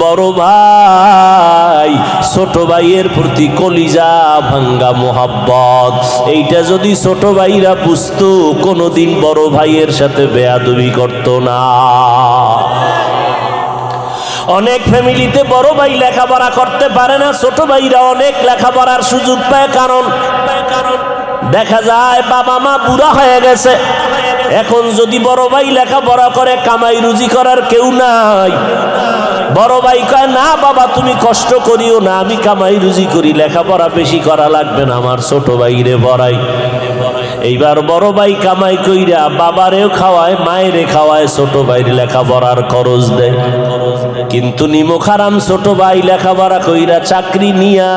বড় ভাই ছোট ভাইয়ের প্রতি কলিজা ভাঙ্গা মোহাব্বত, এইটা যদি ছোট ভাইরা বুঝতো কোনোদিন বড় ভাইয়ের সাথে বেয়াদবি করত না। অনেক ফ্যামিলিতে বড় ভাই লেখাপড়া করতে পারে না, ছোট ভাইরা অনেক লেখাপড়ার সুযোগ পায়। কারণ দেখা যায় বাবা মা বুড়া হয়ে গেছে, এখন যদি বড় ভাই লেখাপড়া করে কামাই রুজি করার কেউ নাই। বড় ভাই কয় না বাবা তুমি কষ্ট করিও না, আমি কামাই রুজি করি, লেখাপড়া বেশি করা লাগবে না, আমার ছোট ভাইরে পড়াই। এইবার বড় ভাই কামাই কইরা বাবারেও খাওয়ায় মায়েরে খাওয়ায়, ছোট ভাইয়ের লেখাপড়ার খরচ দেয়। কিন্তু নিমুখ হারাম ছোট ভাই লেখাপড়া কইরা চাকরি নিয়া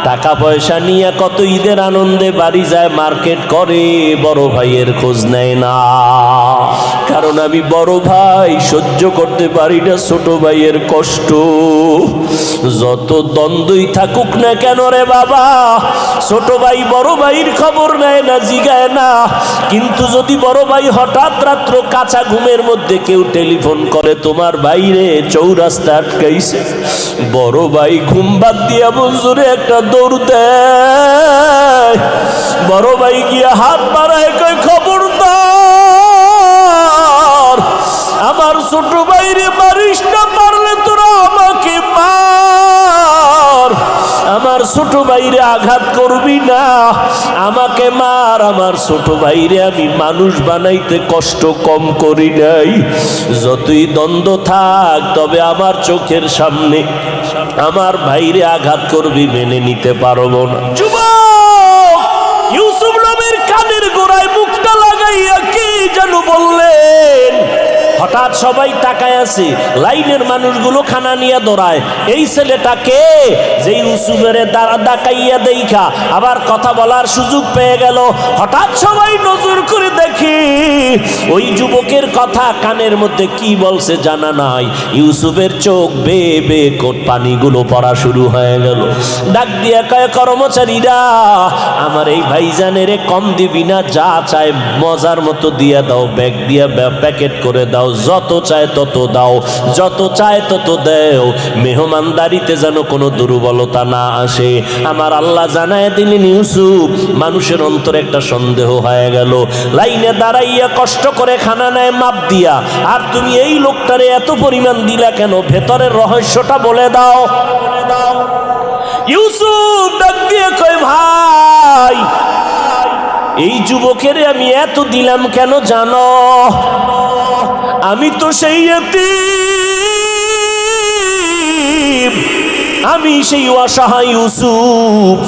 টাকা পয়সা নিয়ে কত ঈদের আনন্দে বাড়ি যায়, মার্কেট করে, বড় ভাইয়ের খোঁজ নেয় না। কারণ আমি বড় ভাই সহ্য করতে পারি না ছোট ভাইয়ের কষ্ট। যত দ্বন্দ্বই থাকুক না কেন রে বাবা, ছোট ভাই বড় ভাইয়ের খবর নেয় না, জিগায় না। কিন্তু যদি বড় ভাই হঠাৎ রাত্র কাঁচা ঘুমের মধ্যে কেউ টেলিফোন করে তোমার বাইরে চৌরাস্তা আটকাইছে, বড় ভাই ঘুম বাদ দিয়া মঞ্জুরে একটা দৌড় দেয়। বড় ভাই গিয়া হাত বাড়ায় কয় খবরদার আমার ছোট ভাইরে মারিস না, পারলে তোরা আমাকে মার, আমার ছোট ভাইরে আঘাত করবি না, আমাকে মার। আমার ছোট ভাইরে আমি মানুষ বানাইতে কষ্ট কম করি নাই। যতই দ্বন্দ্ব থাক তবে আমার চোখের সামনে আমার ভাইরে আঘাত করবি মেনে নিতে পারবো না। যুবক ইউসুফ নবীর কানের গোড়ায় মুখটা লাগাইয়া কি যেন বললেন। হঠাৎ সবাই তাকায় আছে, লাইনের মানুষগুলো খানা নিয়ে দৌড়ায়। এই ছেলেটাকে যে ইউসুফের ডাকাইয়া দেখা আবার কথা বলার সুযোগ পেয়ে গেল। হঠাৎ সবাই নজর করে দেখি ওই যুবকের কথা কানের মধ্যে কি বলছে জানা নাই। ইউসুফের চোখ বেয়ে বেয়ে পানিগুলো পড়া শুরু হয়ে গেল। ডাক দিয়া কয় কর্মচারীরা আমার এই ভাইজানের কম দিবি না, যা চায় মজার মতো দিয়া দাও, ব্যাগ দিয়া প্যাকেট করে দাও, যত চায় তত দাও, যত চায় তত দেও, মেহমানদারিতে যেন কোনো দুর্বলতা না আসে। আমার আল্লাহ জানায় দিলেন ইউসুফ মানুষের অন্তরে একটা সন্দেহ হয়ে গেল। লাইনে দাঁড়াইয়া কষ্ট করে খানা নেয় মাপ দিয়া, আর তুমি এই লোকটারে এত পরিমাণ দিলা কেন, ভেতরের রহস্যটা বলে দাও। ইউসুফ ডাক দিয়ে কয় ভাই এই যুবকের আমি এত দিলাম কেন জানো, আমি তো সেই এতিম, আমি সেই অসহায় ইউসুফ।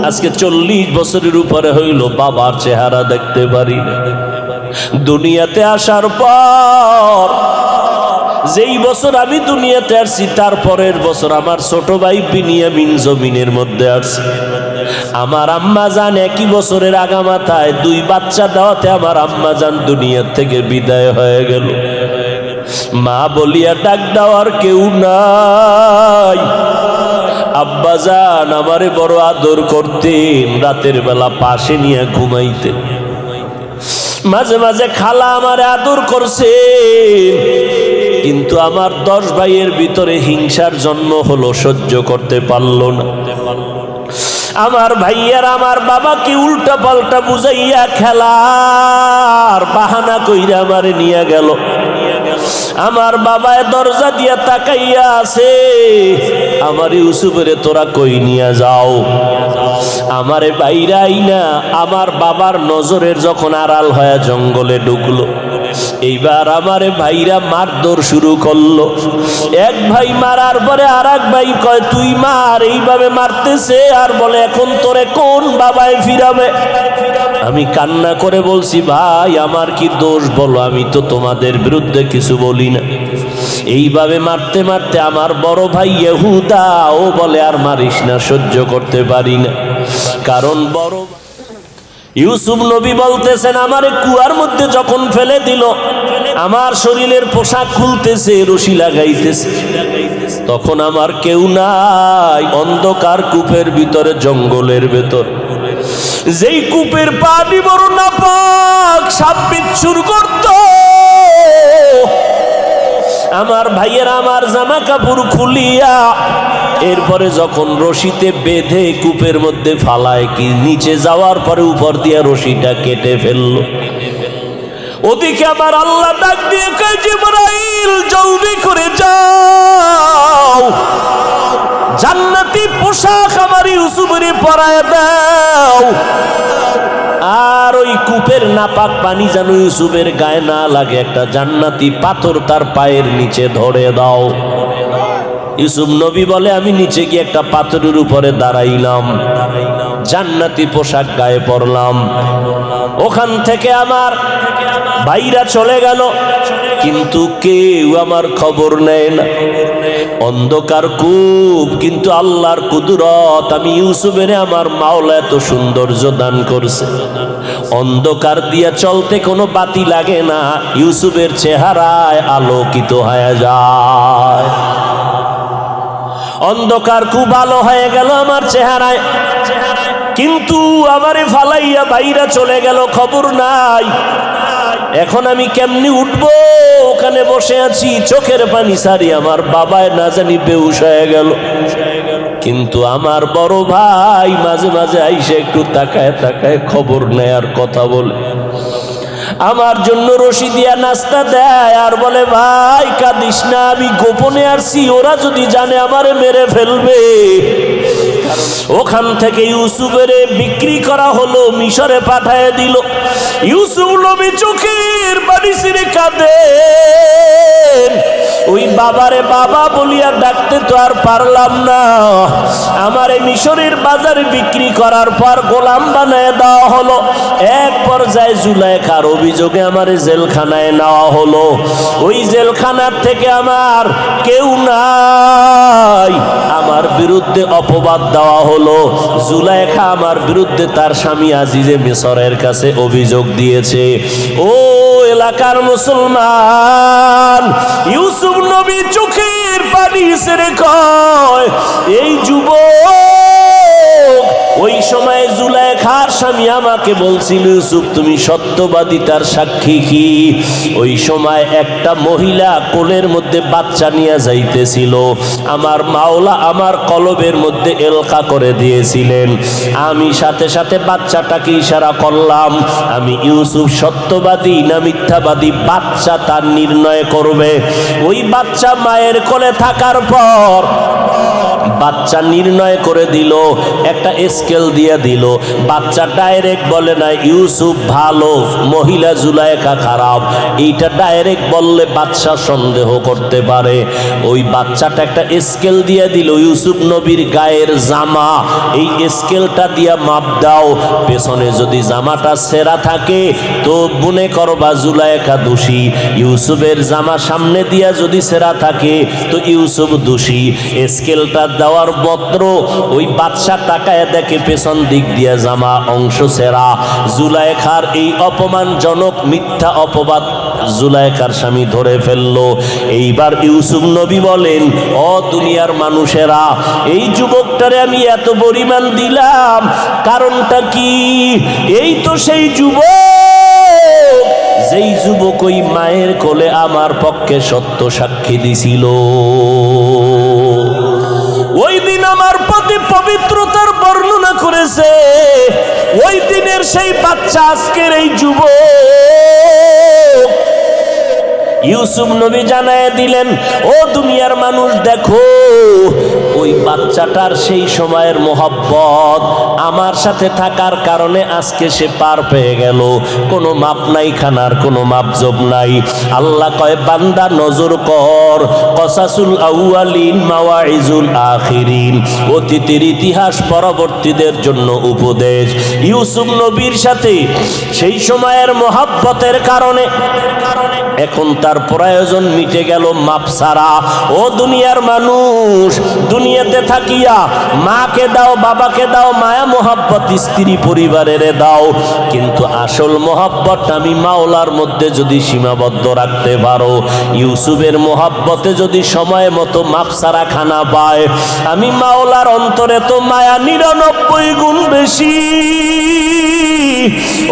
আজকে 40 বছরের উপরে হইল বাবার চেহারা দেখতে পারি না। দুনিয়াতে আসার পর যেই বছর আমি দুনিয়াতে আসছি তার পরের বছর আমার ছোট ভাই বিনিয়ামিন জমিনের মধ্যে আসছে। আমার আম্মা জান একই বছরের আগামাথায় 2 বাচ্চা দেওয়াতে আমার আম্মা জান দুনিয়ার থেকে বিদায় হয়ে গেল। মা বলিয়া ডাক দেওয়ার কেউ নাই। আব্বা জান আমারে বড় আদর করতেন, রাতের বেলা পাশে নিয়ে ঘুমাইতেন। মাঝে মাঝে খালা আমারে আদর করছে, কিন্তু আমার 10 ভাইয়ের ভিতরে হিংসার জন্ম হলো, সহ্য করতে পারল না। আমার ভাইয়ার আমার বাবাকে উল্টা পাল্টা বুঝাইয়া খেলার বাহানা কইরা আমারে নিয়ে গেল। আমার বাবায় দরজা দিয়া তাকাইয়া আছে, আমার ইউসুফেরে তোরা কই নিয়ে যাও। আমারে বাইরাই না আমার বাবার নজরের যখন আড়াল হয়ে জঙ্গলে ঢুকলো, এইবার আমারে ভাইরা মারধর শুরু করলো। এক ভাই মারার পরে আর এক ভাই কয় তুই মার, এইভাবে মারতেছে আর বলে এখন তোরে কোন বাবায় ফিরাবে। আমি কান্না করে বলছি ভাই আমার কি দোষ বলো, আমি তো তোমাদের বিরুদ্ধে কিছু বলি না। এইভাবে মারতে মারতে আমার বড় ভাই ইহুদা ও বলে আর মারিস না, সহ্য করতে পারি না। কারণ বড় ইউসুফ নবী বলতেছেন আমারে কুয়ার মধ্যে যখন ফেলে দিল, আমার শরীরের পোশাক খুলতেছে, রশি লাগাইতেছে, তখন আমার কেউ নাই, অন্ধকার কূপের ভিতরে, জঙ্গলের ভেতর। যেই কূপের পানি বড় নাপাক, সাপ বিচ্ছুর গর্ত, আমার ভাইয়ের আমার জামা কাপড় খুলিয়া এরপরে যখন রশিতে বেঁধে কূপের মধ্যে ফালায়, কি নিচে যাওয়ার পরে উপর দিয়ে রশিটা কেটে ফেললো। ওদিকে আমার আল্লাহ ডাক দিয়ে কয়, জিবরাইল জলদি করে যাও, জান্নাতি পোশাক আমার ইউসুফের পরায় দাও, আর ওই কূপের নাপাক পানি যেন ইউসুফের গায়ে না লাগে, একটা জান্নাতি পাথর তার পায়ের নিচে ধরে দাও। ইউসুফ নবী বলে, আমি নিচে গিয়ে একটা পাথরের উপরে দাঁড়াইলাম, জান্নাতি পোশাক গায়ে পরলাম। ওখান থেকে আমার ভাইরা চলে গেল, কিন্তু কেউ আমার খবর নেয় না। অন্ধকার কূপ, কিন্তু আল্লাহর কুদরত, আমি ইউসুফের আমার মাওলা এত সৌন্দর্য দান করছে। অন্ধকার দিয়ে চলতে কোনো বাতি লাগে না, ইউসুফের চেহারায় আলোকিত হয়ে যায়। অন্ধকার খুব আলো হয়ে গেল আমার চেহারায়, কিন্তু আমারে ফালাইয়া বাইরা চলে গেল, খবর নাই। এখন আমি কেমনি উঠবো? ওখানে বসে আছি, চোখের পানি সারি, আমার বাবায় না জানি বেহুশ হয়ে গেল। কিন্তু আমার বড় ভাই মাঝে মাঝে আইসে একটু তাকায় তাকায় খবর নেয়ার কথা বলে, আমার জন্য রশি দিয়া নাস্তা দেয়, আর বলে, ভাই কাঁদিস না, আমি গোপনে আসছি, ওরা যদি জানে আমারে মেরে ফেলবে। ওখান থেকে ইউসুফের বিক্রি করা হলো, মিশরে পাঠায় দিল। ইউসুফ নবী চোখের পানি ছিঁড়ে কাঁদেন, ওই বাবারে বাবা বলিয়া ডাকতে তো আর পারলাম না। আমারে মিশরের বাজারে বিক্রি করার পর গোলাম বানায় দেওয়া হলো। এক পর্যায়ে জুলাইখার অভিযোগে আমারে জেলখানায় নেওয়া হলো। ওই জেলখানার থেকে আমার কেউ নাই, আমার বিরুদ্ধে অপবাদ দেওয়া হলো। জুলাইখা আমার বিরুদ্ধে তার স্বামী আজিজে মিশরের কাছে অভিযোগ দিয়েছে। ও এলাকার মুসলমান, ইউসুফ নবী চোখের পানি ছেড়ে কয়, এই যুবক, ওই সময় জুলাইখার স্বামী আমাকে বলছিল, ইউসুফ তুমি সত্যবাদী, তার সাক্ষী কি? ওই সময় একটা মহিলা কোলের মধ্যে বাচ্চা নিয়ে যাইতেছিল, আমার মাওলা আমার কলবের মধ্যে এলকা করে দিয়েছিলেন। আমি সাথে সাথে বাচ্চাটাকে ইশারা করলাম, আমি ইউসুফ সত্যবাদী না মিথ্যাবাদী, বাচ্চা তার নির্ণয় করবে। ওই বাচ্চা মায়ের কোলে থাকার পর বাচ্চা নির্ণয় করে দিল, একটা স্কেল দিয়ে দিল। বাচ্চা ডাইরেক্ট বলে না ইউসুফ ভালো, মহিলা জুলাইখা খারাপ, এইটা ডাইরেক্ট বললে বাচ্চা সন্দেহ করতে পারে। ওই বাচ্চাটা একটা স্কেল দিয়ে দিল, ইউসুফ নবীর গায়ের জামা, এই স্কেলটা দিয়া মাপ দাও, পেছনে যদি জামাটা ছেঁড়া থাকে তো মনে করবা জুলাইখা দোষী, ইউসুফের জামা সামনে দিয়া যদি ছেঁড়া থাকে তো ইউসুফ দোষী। স্কেলটা দেওয়ার মাত্র ওই বাদশা তাকায় দেখে পেছন দিক দিয়ে জামা অংশ ছেঁড়া। জুলাইখার এই অপমানজনক মিথ্যা অপবাদ জুলাইখার স্বামী ধরে ফেললো। এইবার ইউসুফ নবী বলেন, ও দুনিয়ার মানুষেরা, এই যুবকটারে আমি এত পরিমাণ দিলাম, কারণটা কি? এই তো সেই যুবক, যেই যুবক ওই মায়ের কোলে আমার পক্ষে সত্য সাক্ষী দিছিল। ওই দিন আমার প্রতি পবিত্রতার বর্ণনা করেছে, ওই দিনের সেই বাচ্চা আজকের এই যুবক। ইউসুফ নবী জানায় দিলেন, ও দুনিয়ার মানুষ দেখো, ওই বাচ্চাটার সেই সময়ের মোহাব্বত আমার সাথে থাকার কারণে আজকে সে পার পেয়ে গেল। কোনো মাপ নাই, খানার কোনো মাপজব নাই। আল্লাহ কয়, বান্দা নজর কর, কসাসুল আউয়ালিন মাওয়াইজুল আখিরিন, অতীতের ইতিহাস পরবর্তীদের জন্য উপদেশ। ইউসুফ নবীর সাথে সেই সময়ের মোহাব্বতের কারণে এখন তার প্রয়োজন মিটে গেল মাপ ছাড়া। ও দুনিয়ার মানুষ, দুনিয়াতে থাকিয়া মাকে দাও, বাবাকে দাও, মায়া মোহাব্বত স্ত্রী পরিবারের দাও, কিন্তু আসল মোহাব্বত আমি মাওলার মধ্যে যদি সীমাবদ্ধ রাখতে পারো, ইউসুফের মোহাব্বতে যদি সময় মতো মাপ ছাড়া খানা পায়, আমি মাওলার অন্তরে তো মায়া 99 গুণ বেশি।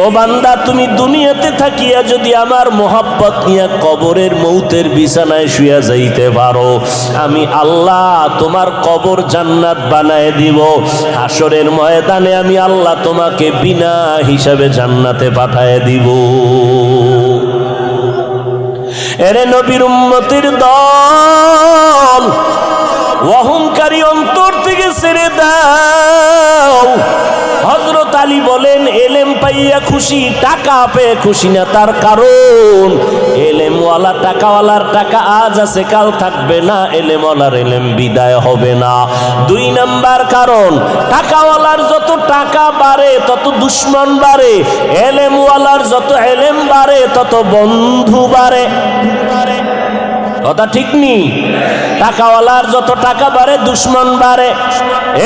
ও বান্দা, তুমি দুনিয়াতে থাকিয়া যদি আমার মোহাব্বত নিয়ে কবরের মৌতের বিছানায় শুয়া যাইতে পারো, আমি আল্লাহ তোমার কবর জান্নাত বানায় দিব। হাসরের ময়দানে আমি আল্লাহ তোমাকে বিনা হিসাবে জান্নাতে পাঠায় দিব। এরে নবীর উম্মতের দল, অহংকারী অন্তর থেকে ছেড়ে দাও। হযরত আলী বলেন, এলেম পাইয়া খুশি, টাকা পেয়ে খুশি না। তার কারণ এলেমওয়ালা টাকাওয়ালার টাকা আজ আছে কাল থাকবে না, এলেমওয়ালার এলেম বিদায় হবে না। 2 নাম্বার কারণ, টাকাওয়ালার যত টাকা বাড়ে তত দুশ্মন বাড়ে, এলেমওয়ালার যত এলেম বাড়ে তত বন্ধু বাড়ে। কথা ঠিক নি? টাকাওয়ালার যত টাকা বাড়ে দুশ্মন বাড়ে,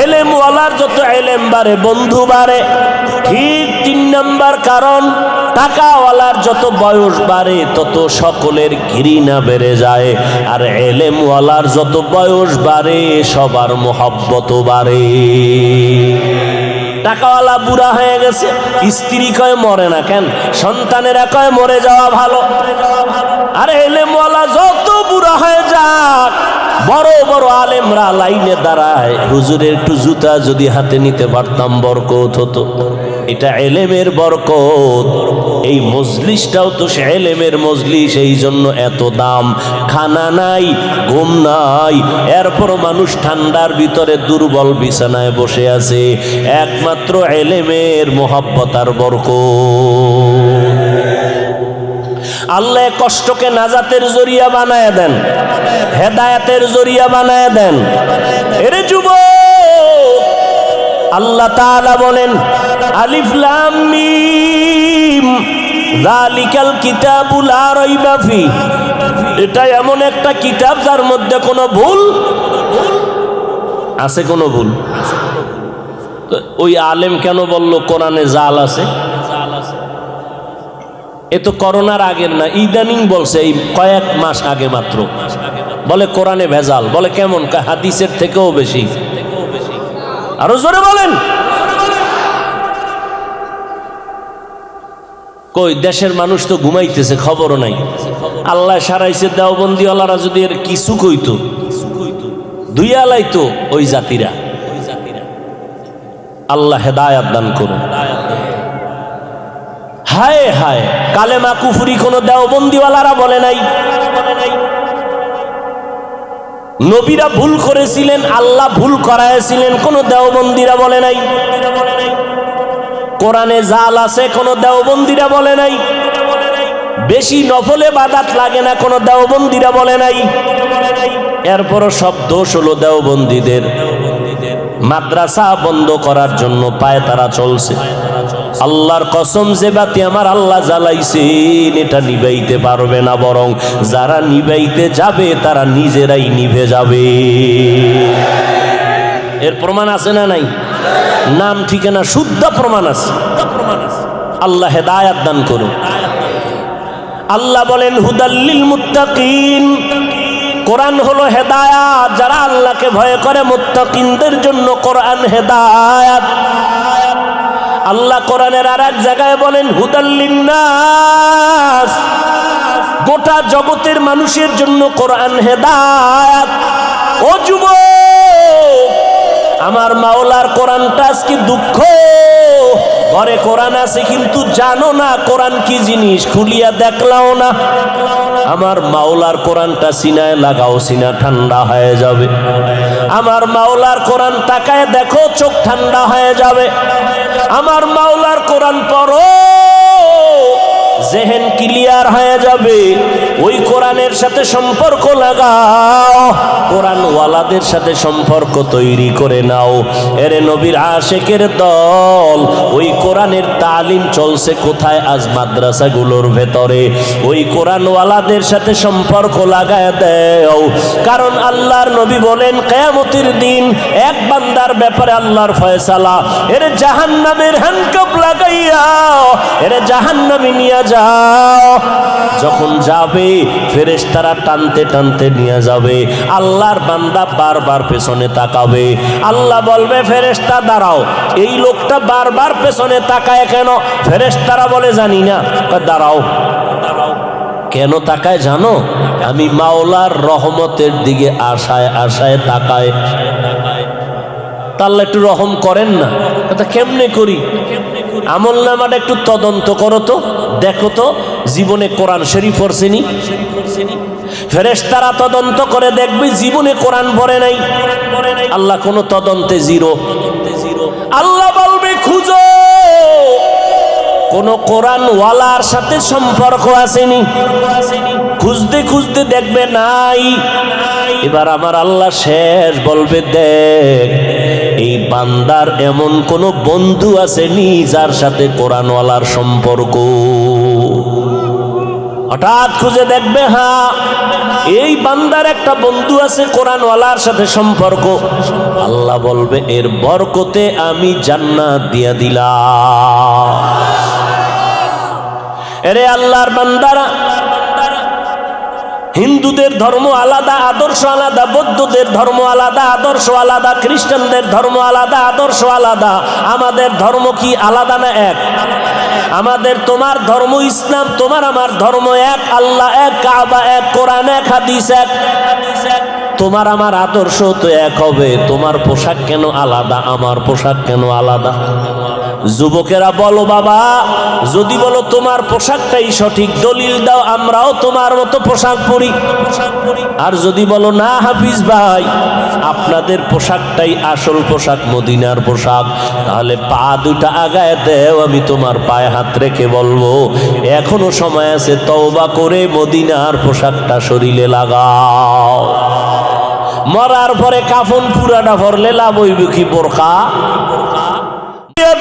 এলেমওয়ালার যত এলেম বাড়ে বন্ধু বাড়ে। ঠিক 3 নাম্বার কারণ, টাকাওয়ালার যত বয়স বাড়ে তত সকলের ঘৃণা বেড়ে যায়, আর এলেমওয়ালার যত বয়স বাড়ে সবার মোহাব্বত বাড়ে। টাকাওয়ালা বুড়া হয়ে গেছে, স্ত্রী কয় মরে না কেন, সন্তানেরা কয় মরে যাওয়া ভালো। আর এলেমওয়ালা যত বুড়া হয়ে যাক, বড় বড় আলেমরা লাইনে দাঁড়ায়, হুজুরের একটু জুতা যদি হাতে নিতে পারতাম বরকত হতো। এটা এলেমের বরকত। এই মজলিসটাও তো সে এলেমের মজলিস, এই জন্য এত দাম। খানা নাই, ঘুম নাই, এরপর মানুষ ঠান্ডার ভিতরে দুর্বল বিছানায় বসে আছে, একমাত্র এলেমের মোহাব্বত আর বরকত। আল্লাহ কষ্টকে নাজাতের জরিয়া বানায় দেন, হেদায়েতের জরিয়া বানায় দেন। এরে যুবক, আল্লাহ তাআলা বলেন, আলিফ লাম মিম যালিকাল কিতাবু লা রাইবা ফি। এটা এমন একটা কিতাব যার মধ্যে কোনো ভুল আছে? কোনো ভুল? ওই আলেম কেন বলল কোরআনে জাল আছে? এ তো করোনার আগের না, ইদানিং বলছে, এই কয়েক মাস আগে মাত্র বলে কোরআনে ভেজাল। বলে কেমন? হাদিসের থেকেও বেশি। আরো জোরে বলেন। কই দেশের মানুষ তো ঘুমাইতেছে, খবরও নাই। আল্লাহ সারাইছে, দেওবন্দিওয়ালারা যদি এর কিছু কইতো, দুইয়া লাইতো ওই জাতিরা। আল্লাহ হেদায়াত দান করুন। হায় হায়, কালেমা কুফরি কোন দেওবন্দিওয়ালারা বলে নাই। নবীরা ভুল করেছিলেন, আল্লাহ ভুল করাইছিলেন, কোন দেওবন্দিরা বলে নাই। কোরআনে জাল আছে, কোন দেওবন্দিরা বলে নাই। বেশি নফলে বাদাত লাগে না, কোন দেওবন্দিরা বলে নাই। এরপরও সব দোষ হলো দেওবন্দিদের। মাদ্রাসা বন্ধ করার জন্য পায় তারা চলছে। আল্লাহর কসম, যে বাতি আমার আল্লাহ জ্বালাইছেন এটা নিভাইতে পারবে না, বরং যারা নিভাইতে যাবে তারা নিজেরাই নিভে যাবে। এর প্রমাণ আছে না নাই? নাম ঠিকানা শুদ্ধ প্রমাণ আছে। আল্লাহ হেদায়াত দান করুন। আল্লাহ বলেন, হুদাল্লিল মুত্তাকিন। কোরআন হলো হেদায়াত, যারা আল্লাহকে ভয় করে মুত্তাকিনদের জন্য কোরআন হেদায়াত। আল্লাহ কোরআনের আর এক জায়গায় বলেন, হুদাল্লিন নাস। গোটা জগতের মানুষের জন্য কোরআন হেদায়াত। ও যুবক, আমার মাওলার কোরআনটা আজকে দুঃখ, ঘরে কোরআন আছে কিন্তু জানো না কোরআন কি জিনিস, খুলিয়া দেখলাও না। আমার মাওলার কোরআনটা সিনায় লাগাও, সিনা ঠান্ডা হয়ে যাবে। আমার মাওলার কোরআন তাকায় দেখো, চোখ ঠান্ডা হয়ে যাবে। আমার মাওলার কোরআন পড়ো, জেহেন ক্লিয়ার হয়ে যাবে। ওই কোরআনের সাথে সম্পর্ক লাগাও, কোরআন ওয়ালাদের সাথে সম্পর্ক তৈরি করে নাও। এরে নবীর আশেকের দল, ওই কোরআনের তালিম চলছে কোথায়? আজ মাদ্রাসাগুলোর ভেতরে। ওই কোরআন ওয়ালাদের সাথে সম্পর্ক লাগায় দাও। কারণ আল্লাহর নবী বলেন, কিয়ামতের দিন এক বান্দার ব্যাপারে আল্লাহর ফয়সালা, এর জাহান্নামের হ্যান্ডকাপ লাগাইয়া এর জাহান্নামে নিয়ে যাও। যখন যাবে ফেরেশতারা টানতে টানতে নিয়ে যাবে। আল্লাহর বান্দা বারবার পেছনে তাকাবে। আল্লাহ বলবে ফেরেশতা দাঁড়াও, এই লোকটা বারবার পেছনে তাকায় কেন? ফেরেশতারা বলে জানি না। দাঁড়াও। কেন তাকায় জানো? আমি মাওলার রহমতের দিকে আশায় আশায় তাকায়। তাহলে একটু রহম করেন না। কথা কেমনে করি? আমল নামাটা একটু তদন্ত করো তো, দেখো তো জীবনে কোরআন শরীফ পড়ছেনি? ফেরেশতারা তদন্ত করে দেখবে জীবনে কোরআন পড়ে নাই। আল্লাহ কোনো তদন্তে জিরো। আল্লাহ বলবে খুঁজো, কোন কোরআন ওয়ালার সাথে সম্পর্ক আসেনি। খুঁজতে খুঁজতে দেখবে নাই। এবার আমার আল্লাহ শেষ বলবে দেখ, এই বান্দার এমন কোন বন্ধু আসেনি যার সাথে কোরআনওয়ালার সম্পর্ক। হঠাৎ খুঁজে দেখবে হ্যাঁ, এই বান্দার একটা বন্ধু আছে কোরআনওয়ালার সাথে সম্পর্ক। আল্লাহ বলবে এর বরকতে আমি জান্নাত দিয়া দিলাম। এরে আল্লাহর বান্দারা, হিন্দুদের ধর্ম আলাদা, আদর্শ আলাদা, বৌদ্ধদের ধর্ম আলাদা, আদর্শ আলাদা, খ্রিস্টানদের ধর্ম আলাদা, আদর্শ আলাদা। আমাদের ধর্ম কি আলাদা না এক? আমাদের তোমার ধর্ম ইসলাম, তোমার আমার ধর্ম এক, আল্লাহ এক, কাবা এক, কোরআন এক, হাদিস এক। তোমার আমার আদর্শ তো এক হবে, তোমার পোশাক কেন আলাদা, আমার পোশাক কেন আলাদা? যুবকেরা বলো বাবা, যদি বলো তোমার পোশাকটাই সঠিক, দলিল দাও, আমরাও তোমার মতো পোশাক পরি। আর যদি বলো না হাফিজ ভাই, আপনাদের পোশাকটাই আসল পোশাক, মদিনার পোশাক, তাহলে পা দুটা আগায় দেও, আমি তোমার পায়ে হাত রেখে বলবো এখনো সময় আছে, তওবা করে মদিনার পোশাকটা শরীরে লাগাও। মরার পরে কাফন পুরাটা ভরলে লাভ হইবে কি? বোরখা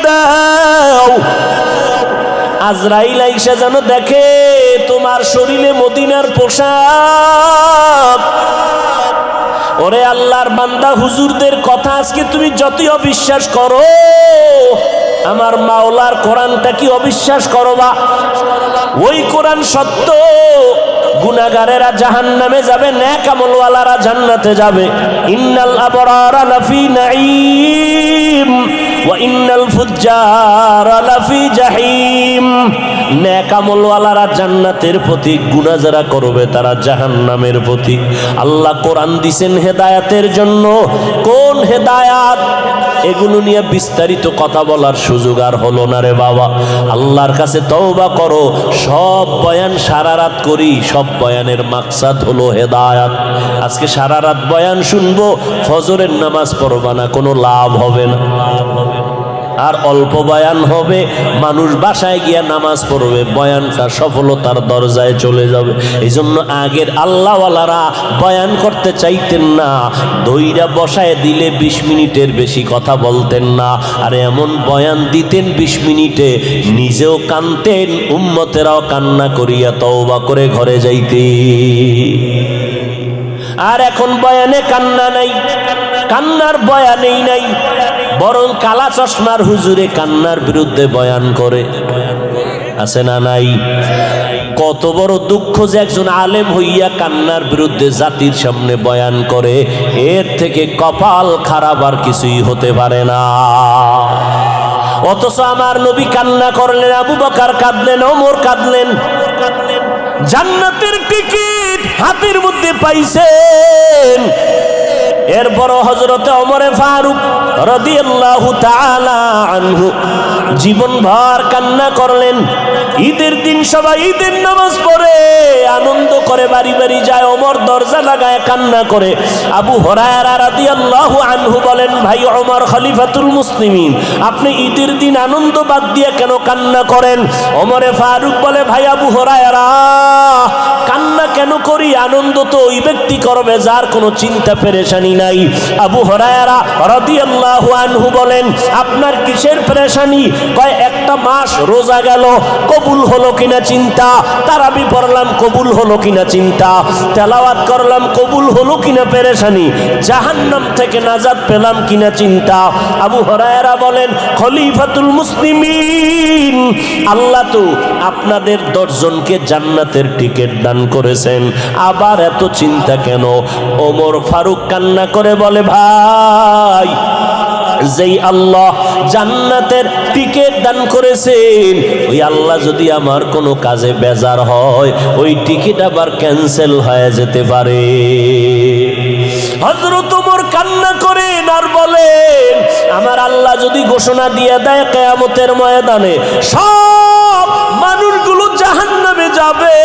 দাও। আজরাইল আইসা যেন দেখে তোমার শরীরে মদিনার পোশাক। ওরে আল্লাহর বান্দা, হুজুরদের কথা আজকে তুমি যতই অবিশ্বাস করো, আমার মাওলার কোরআনটা কি অবিশ্বাস করো? বা ওই কোরআন সত্য। গুনাহগারেরা জাহান্নামে যাবে, নেক আমলওয়ালারা জান্নাতে যাবে। ইন্নাল আবরারা লাফি নাঈম ওয়া ইন্নাল ফুজ্জারা লাফি জাহিম। নেক আমলওয়ালারা জান্নাতের প্রতীক, গুনাহ যারা করবে তারা জাহান্নামের প্রতীক। আল্লাহ কোরআন দিবেন হেদায়েতের জন্য। কোন হেদায়েত? এগুলো নিয়ে বিস্তারিত কথা বলার সুযোগ আর হলো না রে বাবা। আল্লাহর কাছে তওবা করো। সব বয়ান সারা রাত করি, সব বয়ানের মাকসাদ হলো হেদায়েত। আজকে সারা রাত বয়ান শুনবো, ফজরের নামাজ পড়বা না, কোনো লাভ হবে না। আর অল্প বয়ান হবে, মানুষ বাসায় গিয়া নামাজ পড়বে, বয়ানটা সফলতার দরজায় চলে যাবে। এই জন্য আগের আল্লাহওয়ালারা বয়ান করতে চাইতেন না, দইরা বসায় দিলে 20 মিনিটের বেশি কথা বলতেন না। আর এমন বয়ান দিতেন 20 মিনিটে নিজেও কানতেন, উম্মতেরাও কান্না করিয়া তওবা করে ঘরে যাইতে। আর এখন বয়ানে কান্না নাই, কান্নার বয়ানেই নাই, বরং কালা চশমার হুজুরে কান্নার বিরুদ্ধে বয়ান করে। আছে না নাই? কত বড় দুঃখ যে একজন আলেম হইয়া কান্নার বিরুদ্ধে জাতির সামনে বয়ান করে। এর থেকে কপাল খারাপ আর কিছুই হতে পারে না। অথচ আমার নবী কান্না করলেন, আবু বকর কাঁদলেন, ওমর কাঁদলেন। জান্নাতের টিকিট হাতের মধ্যে পাইছেন। এরপর হযরতে ওমরে ফারুক রাদিয়াল্লাহু তাআলা আনহু জীবনভর কান্না করলেন। ঈদের দিন সবাই ঈদের নামাজ পড়ে আনন্দ করে বাড়ি বাড়ি যায়, ওমর দরজা লাগায় কান্না করে। আবু হুরায়রা রাদিয়াল্লাহু আনহু বলেন, ভাই ওমর খলিফাতুল মুসলিমিন, আপনি ঈদের দিন আনন্দ বাদ দিয়ে কেন কান্না করেন? ওমরে ফারুক বলে, ভাই আবু হুরায়রা, কান্না কান্না কেন করি? আনন্দ তো ওই ব্যক্তি করবে যার কোনো চিন্তা পেরেশানি নাই। আবু হুরায়রা রাদিয়াল্লাহু আনহু বলেন, আপনার কিসের পেরেশানি? কয়, একটা মাস রোজা গেল, কবুল হলো কিনা চিন্তা, তারাবি পড়লাম কবুল হলো কিনা চিন্তা, তেলাওয়াত করলাম কবুল হলো কিনা পেরেশানি, জাহান্নাম থেকে নাজাত পেলাম কিনা চিন্তা। আবু হুরায়রা বলেন, খলিফাতুল মুসলিমিন, আল্লাহ তো আপনাদের 10 জনকে জান্নাতের টিকিট দান করেছেন, আবার এত চিন্তা কেন? ওমর ফারুক কান্না করে বলে, ভাই, যেই আল্লাহ জান্নাতের টিকিট দান করেছেন, ওই আল্লাহ যদি আমার কোনো কাজে বেজার হয়, ওই টিকিট আবার ক্যান্সেল হয়ে যেতে পারে। হযরত ওমর কান্না করেন আর বলেন, আমার আল্লাহ যদি ঘোষণা দিয়ে দেয় কিয়ামতের ময়দানে সব মানুষগুলো জাহান্নামে যাবে,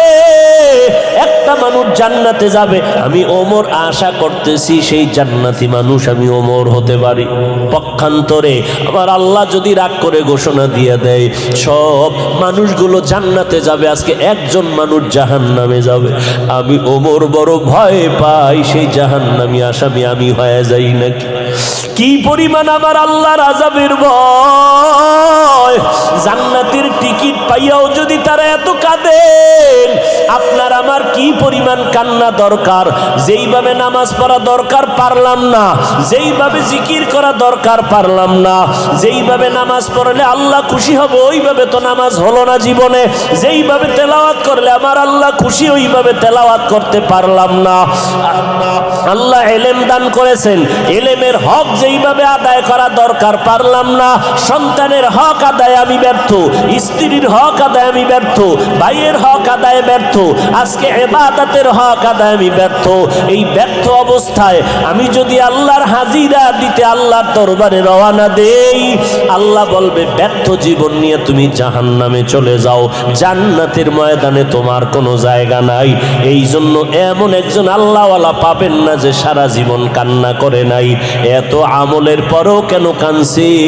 একটা মানুষ জান্নাতে যাবে, আমি ওমর আশা করতেছি সেই জান্নাতি মানুষ আমি ওমর হতে পারি। পক্ষান্তরে আমার আল্লাহ যদি রাগ করে ঘোষণা দিয়ে দেয় সব মানুষগুলো জান্নাতে যাবে, আজকে একজন মানুষ জাহান্নামে যাবে, আমি ওমর বড় ভয় পাই সেই জাহান্নামী আসামি আমি হয়ে যাই নাকি। কি পরিমাণ আমার আল্লাহর আযাবের ভয়! জান্নাতের টিকিট পাইয়াও যদি তারা এত কাঁদেন, আপনার আমার কি পরিমাণ কান্না দরকার। যেইভাবে নামাজ পড়া দরকার পারলাম না, যেইভাবে জিকির করা দরকার পারলাম না, যেইভাবে নামাজ পড়লে আল্লাহ খুশি হবে ওইভাবে তো নামাজ হলো না জীবনে, যেইভাবে তেলাওয়াত করলে আমার আল্লাহ খুশি ওইভাবে তেলাওয়াত করতে পারলাম না। আল্লাহ ইলম দান করেছেন, ইলমের হক যেইভাবে আদায় করা দরকার পারলাম না। সন্তানের হক আদায় আমি ব্যর্থ, স্ত্রীর হক আদায় আমি ব্যর্থ, ভাইয়ের হক আদায় ব্যর্থ, আজকে ইবাদতের হক আদায় আমি ব্যর্থ। এই ব্যর্থ অবস্থায় আমি যদি আল্লাহর হাজিরা দিতে আল্লাহর দরবারে রওনা দেই, আল্লাহ বলবে ব্যর্থ জীবন নিয়ে তুমি জাহান্নামে চলে যাও, জান্নাতের ময়দানে তোমার কোনো জায়গা নাই। এই জন্য এমন একজন আল্লাহওয়ালা পাবেন না যে সারা জীবন কান্না করে নাই। এত আমলের পরেও কেন কাঁদছে?